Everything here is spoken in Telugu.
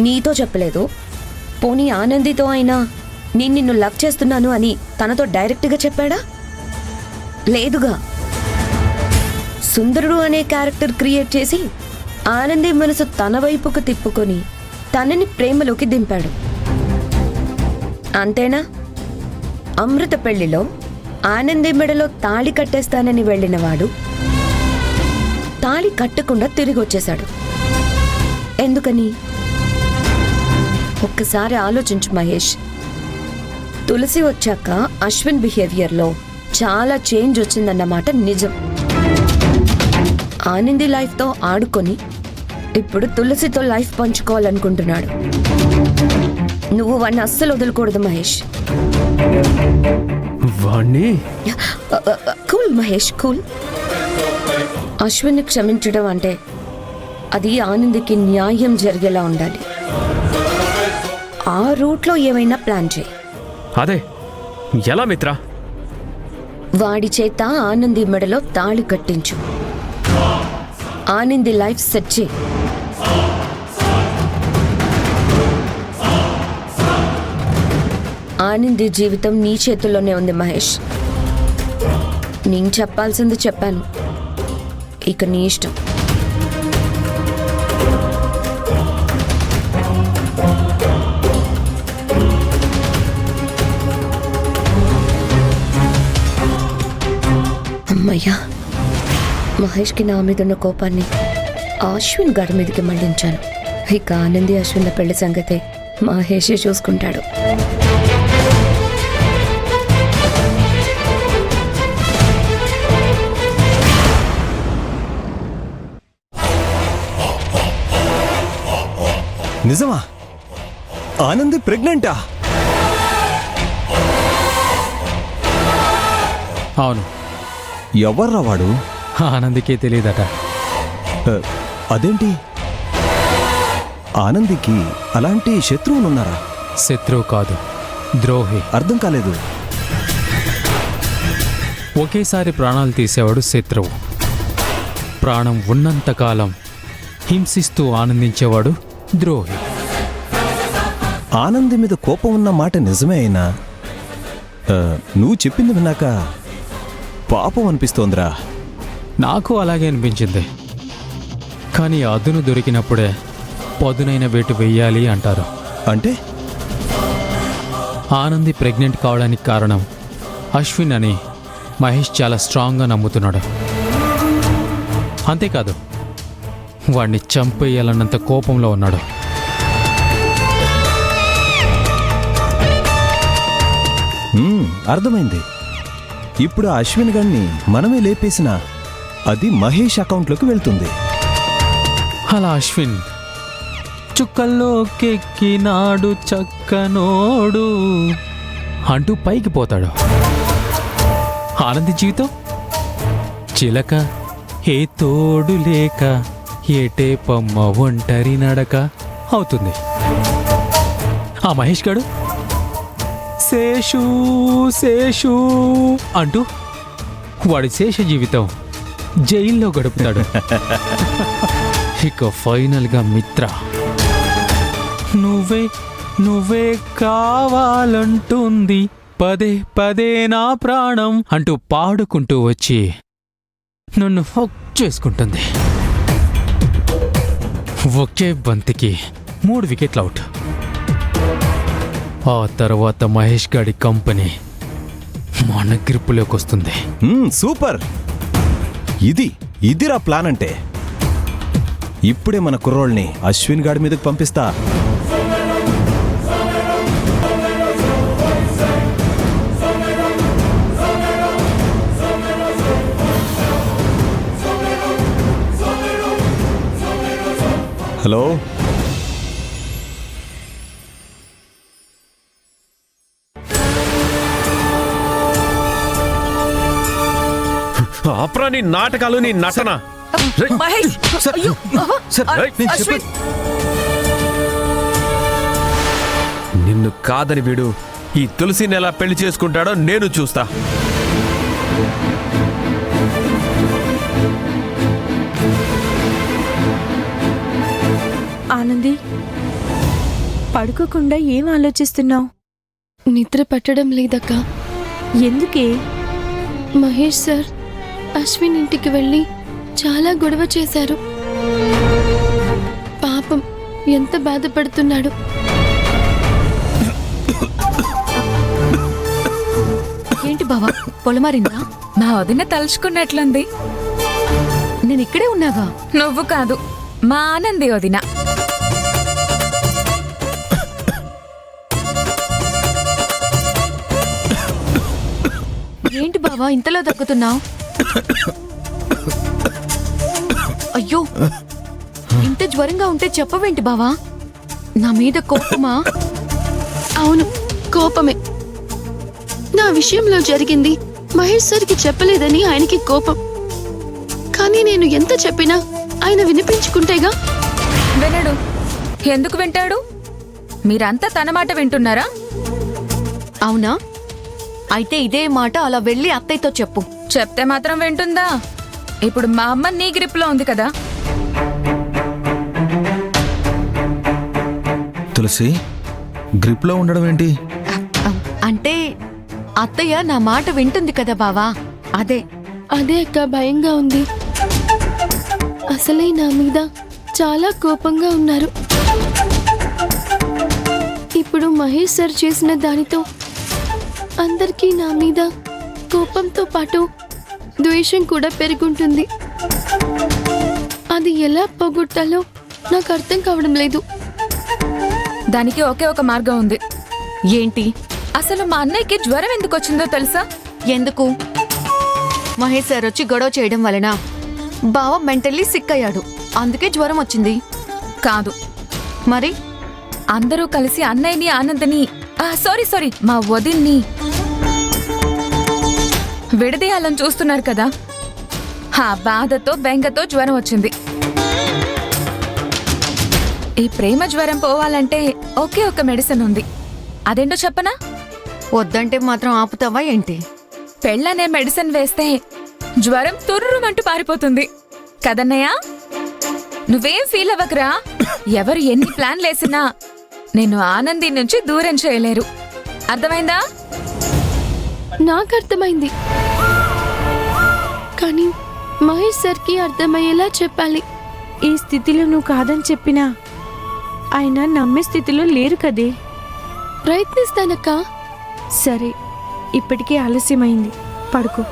నీతో చెప్పలేదు, పోనీ ఆనందితో అయినా నేను నిన్ను లవ్ చేస్తున్నాను అని తనతో డైరెక్ట్గా చెప్పాడా? లేదుగా. సుందరుడు అనే క్యారెక్టర్ క్రియేట్ చేసి ఆనంది మనసు తన వైపుకు తిప్పుకొని తనని ప్రేమలోకి దింపాడు. అంతేనా? అమృత పెళ్లిలో ఆనంది మెడలో తాళి కట్టేస్తానని వెళ్ళినవాడు తాళి కట్టకుండా తిరిగి వచ్చేశాడు. ఎందుకని? ఒక్కసారి ఆలోచించు మహేష్. తులసి వచ్చాక అశ్విన్ బిహేవియర్లో చాలా చేంజ్ వచ్చిందన్నమాట నిజం. ఆనంది లైఫ్తో ఆడుకొని ఇప్పుడు తులసితో లైఫ్ పంచుకోవాలనుకుంటున్నాడు. నువ్వు వాడిని అస్సలు వదలకూడదు మహేష్. Cool Mahesh, cool. అశ్విన్ని క్షమించడం అంటే అది ఆనందికి న్యాయం జరిగేలా ఉండాలి. ఆ రూట్లో ఏమైనా ప్లాన్ చేయి. అదే ఎలా మిత్ర? వాడి చేత ఆనంది మెడలో తాళి కట్టించు. ఆనంది లైఫ్ సెట్ చేయి. ఆనంది జీవితం నీ చేతుల్లోనే ఉంది మహేష్. నేను చెప్పాల్సింది చెప్పాను, ఇక నీ ఇష్టం. అమ్మయ్యా, మహేష్కి నా మీద ఉన్న కోపాన్ని అశ్విన్ గారి మీదకి మళ్లించాను. ఇక ఆనంది అశ్విన్ల పెళ్లి సంగతే మహేషే చూసుకుంటాడు. నిజమా? ఆనంది ప్రెగ్నెంటా? అవును. ఎవర్రా వాడు? ఆనందికే తెలియదట. అదేంటి? ఆనందికి అలాంటి శత్రువులున్నారా? శత్రువు కాదు, ద్రోహి. అర్థం కాలేదు. ఒకేసారి ప్రాణాలు తీసేవాడు శత్రువు. ప్రాణం ఉన్నంతకాలం హింసిస్తూ ఆనందించేవాడు ద్రోహి. ఆనంది మీద కోపం ఉన్న మాట నిజమే అయినా నువ్వు చెప్పింది విన్నాక పాపం అనిపిస్తోందిరా. నాకు అలాగే అనిపించింది. కానీ అదును దొరికినప్పుడే పదునైన వేటు వెయ్యాలి అంటారు. అంటే ఆనంది ప్రెగ్నెంట్ కావడానికి కారణం అశ్విన్ అని మహేష్ చాలా స్ట్రాంగ్గా నమ్ముతున్నాడు. అంతేకాదు, వాడిని చంపేయాలన్నంత కోపంలో ఉన్నాడు. అర్థమైంది. ఇప్పుడు అశ్విన్ గారిని మనమే లేపేసినా అది మహేష్ అకౌంట్లోకి వెళ్తుంది. అలా అశ్విన్ చుక్కల్లోకెక్కినాడు చక్కనోడు అంటూ పైకి పోతాడు. ఆనంది జీవితం చిలక ఏ తోడు లేక ఏటే పమ్మ ఒంటరి నడక అవుతుంది. ఆ మహేష్ గాడు శేషు శేషు అంటూ వాడి శేష జీవితం జైల్లో గడుపుతాడు. ఇక ఫైనల్గా మిత్ర నువ్వే నువ్వే కావాలంటుంది పదే పదే నా ప్రాణం అంటూ పాడుకుంటూ వచ్చి నన్ను హక్ చేసుకుంటుంది. ఒకే బంతికి 3 వికెట్లు అవుట్. ఆ తర్వాత మహేష్ గాడి కంపెనీ మన గ్రిప్పులోకి వస్తుంది. సూపర్. ఇదిరా ప్లాన్ అంటే. ఇప్పుడే మన కుర్రోళ్ళని అశ్విన్ గాడి మీదకి పంపిస్తా. హలో, ఆప్రా నీ నాటకాలు, నీ నటన. నిన్ను కాదని వీడు ఈ తులసిని ఎలా పెళ్లి చేసుకుంటాడో నేను చూస్తా. ఆనంది, పడుకోకుండా ఏం ఆలోచిస్తున్నావు? నిద్ర పట్టడం లేదక్కా. ఎందుకే? మహేష్ సార్ అశ్విన్ ఇంటికి వెళ్ళి చాలా గొడవ చేశారు. పాపం ఎంత బాధపడుతున్నాడు. ఏంటి బావా, పొలమారిందా? మా వదిన తలుచుకున్నట్లుంది. నేను ఇక్కడే ఉన్నాగా. నువ్వు కాదు, మా ఆనంది వదిన. ఏంటి బావా ఇంతలో దగ్గుతున్నావు? అయ్యో, ఇంత జ్వరంగా ఉంటే చెప్పవేంటి బావా? నా మీద కోపమా? అవును, కోపమే. నా విషయంలో జరిగింది మహేష్ సార్కి చెప్పలేదని ఆయనకి కోపం. కానీ నేను ఎంత చెప్పినా ఆయన వినిపించుకుంటేగా. వినడు. ఎందుకు వింటాడు? మీరంతా తన మాట వింటున్నారా? అవునా? అయితే ఇదే మాట అలా వెళ్ళి అత్తయ్యతో చెప్పు. చెప్తే మాత్రం వింటుందా? ఇప్పుడు మా అమ్మ నీ గ్రిప్లో ఉంది కదా. తులసి, గ్రిప్లో ఉండడం ఏంటి? అంటే అత్తయ్య నా మాట వింటుంది కదా బావా, అదే. అదే అక్క భయంగా ఉంది. అసలే నా మీద చాలా కోపంగా ఉన్నారు. ఇప్పుడు మహేష్ సార్ చేసిన దానితో అందరికీ నా మీద కోపంతో పాటు ద్వేషం కూడా పెరుగుంటుంది. అది ఎలా పోగొట్టాలో నాకు అర్థం కావడం లేదు. దానికి ఒకే ఒక మార్గం ఉంది. ఏంటి? అసలు మా అన్నయ్యకి జ్వరం ఎందుకు వచ్చిందో తెలుసా? ఎందుకు? మహేష్ సార్ వచ్చి గొడవ చేయడం వలన బావ మెంటల్లీ సిక్ అయ్యాడు, అందుకే జ్వరం వచ్చింది. కాదు. మరి అందరూ కలిసి అన్నయ్యని ఆనందని సారీ మా వదిన్ని విడదీయాలని చూస్తున్నారు కదా. ఆ బాధతో బెంగతో జ్వరం వచ్చింది. ఈ ప్రేమ జ్వరం పోవాలంటే ఒకే ఒక మెడిసిన్ ఉంది. అదేంటో చెప్పనా? వద్దంటే మాత్రం ఆపుతావా ఏంటి? పెళ్ళనే మెడిసిన్ వేస్తే జ్వరం తుర్రుమంటూ పారిపోతుంది కదన్నయ్య. నువ్వేం ఫీల్ అవ్వకరా. ఎవరు ఎన్ని ప్లాన్లేసినా నేను ఆనంది నుంచి దూరం చేయలేరు. అర్థమైందా? నాకు అర్థమైంది, కానీ మహేష్ సార్కి అర్థమయ్యేలా చెప్పాలి. ఈ స్థితిలో నువ్వు కాదని చెప్పినా ఆయన నమ్మే స్థితిలో లేరు కదే. ప్రయత్నిస్తానక్కా. సరే, ఇప్పటికే ఆలస్యమైంది, పడుకో.